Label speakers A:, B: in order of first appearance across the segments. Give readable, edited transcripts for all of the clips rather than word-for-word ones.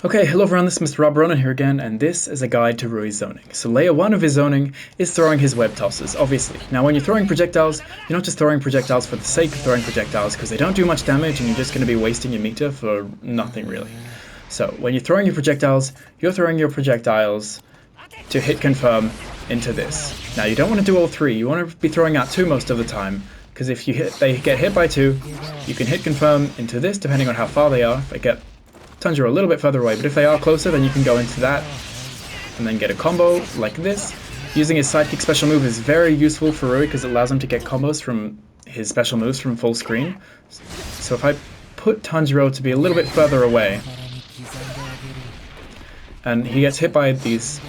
A: Okay, hello everyone, this is Mr. Rob Ronan here again, and this is a guide to Rui's zoning. So layer 1 of his zoning is throwing his web tosses, obviously. Now when you're throwing projectiles, you're not just throwing projectiles for the sake of throwing projectiles, because they don't do much damage and you're just going to be wasting your meter for nothing really. So when you're throwing your projectiles to hit confirm into this. Now you don't want to do all three, you want to be throwing out 2 most of the time, because if they get hit by 2, you can hit confirm into this depending on how far they are. If they get Tanjiro a little bit further away, but if they are closer, then you can go into that and then get a combo like this. Using his sidekick special move is very useful for Rui because it allows him to get combos from his special moves from full screen. So if I put Tanjiro to be a little bit further away and he gets hit by these,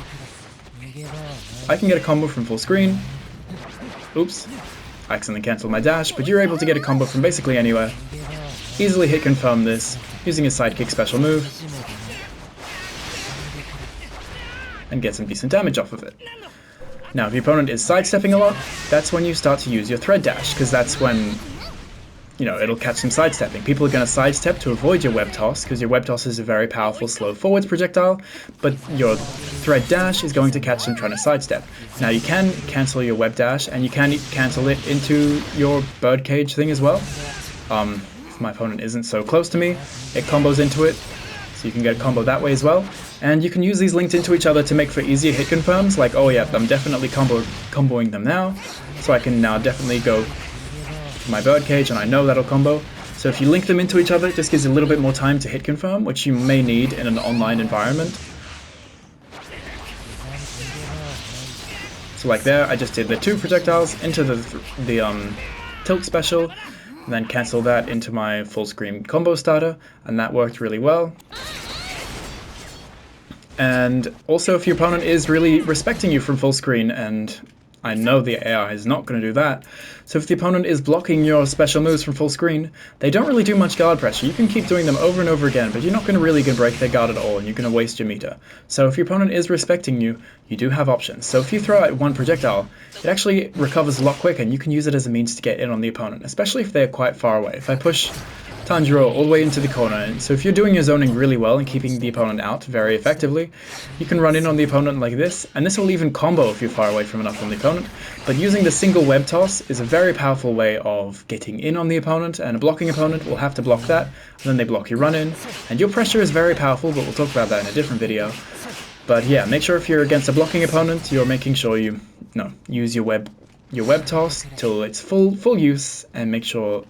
A: I can get a combo from full screen. Oops, I accidentally cancelled my dash, but you're able to get a combo from basically anywhere. Easily hit confirm this using his sidekick special move and get some decent damage off of it. Now if your opponent is sidestepping a lot, that's when you start to use your thread dash, because that's when, you know, it'll catch some sidestepping. People are going to sidestep to avoid your web toss, because your web toss is a very powerful slow forwards projectile, but your thread dash is going to catch them trying to sidestep. Now you can cancel your web dash, and you can cancel it into your birdcage thing as well. If my opponent isn't so close to me, it combos into it, so you can get a combo that way as well. And you can use these linked into each other to make for easier hit confirms, like, oh yeah, I'm definitely comboing them now, so I can now definitely go to my birdcage and I know that'll combo. So if you link them into each other, it just gives you a little bit more time to hit confirm, which you may need in an online environment. So like there, I just did the 2 projectiles into the tilt special, and then cancel that into my full screen combo starter, and that worked really well. And also if your opponent is really respecting you from full screen, and I know the AI is not going to do that, so if the opponent is blocking your special moves from full screen, they don't really do much guard pressure. You can keep doing them over and over again, but you're not going to really break their guard at all, and you're going to waste your meter. So if your opponent is respecting you, you do have options. So if you throw out 1 projectile, it actually recovers a lot quicker, and you can use it as a means to get in on the opponent, especially if they're quite far away. If I push Tanjiro all the way into the corner, and so if you're doing your zoning really well and keeping the opponent out very effectively, you can run in on the opponent like this, and this will even combo if you're far away from enough from the opponent. But using the single web toss is a very powerful way of getting in on the opponent, and a blocking opponent will have to block that, and then they block your run in, and your pressure is very powerful, but we'll talk about that in a different video. But yeah, make sure if you're against a blocking opponent, you're making sure you use your web toss till it's full use, and make sure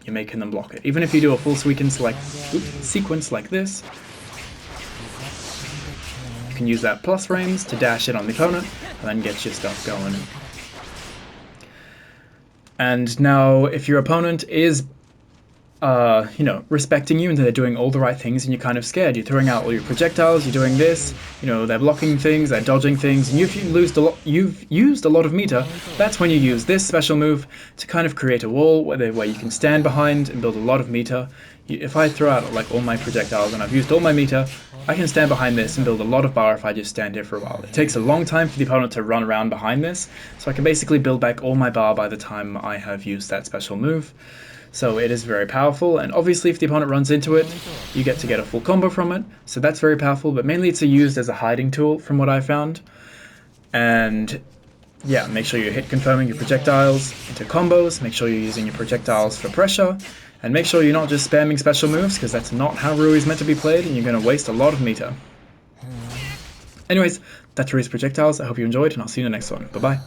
A: you're making them block it. Even if you do a full sequence like this, you can use that plus frames to dash in on the opponent and then get your stuff going. And now if your opponent is respecting you and they're doing all the right things and you're kind of scared, you're throwing out all your projectiles, you're doing this, they're blocking things, they're dodging things, and you've used a lot of meter, that's when you use this special move to kind of create a wall where you can stand behind and build a lot of meter. If I throw out like all my projectiles and I've used all my meter, I can stand behind this and build a lot of bar if I just stand here for a while. It takes a long time for the opponent to run around behind this, so I can basically build back all my bar by the time I have used that special move. So it is very powerful, and obviously if the opponent runs into it, you get to get a full combo from it, so that's very powerful, but mainly it's used as a hiding tool from what I found. And yeah, make sure you're hit confirming your projectiles into combos, make sure you're using your projectiles for pressure, and make sure you're not just spamming special moves, because that's not how Rui is meant to be played, and you're going to waste a lot of meter. Anyways, that's Rui's projectiles. I hope you enjoyed, and I'll see you in the next one. Bye-bye.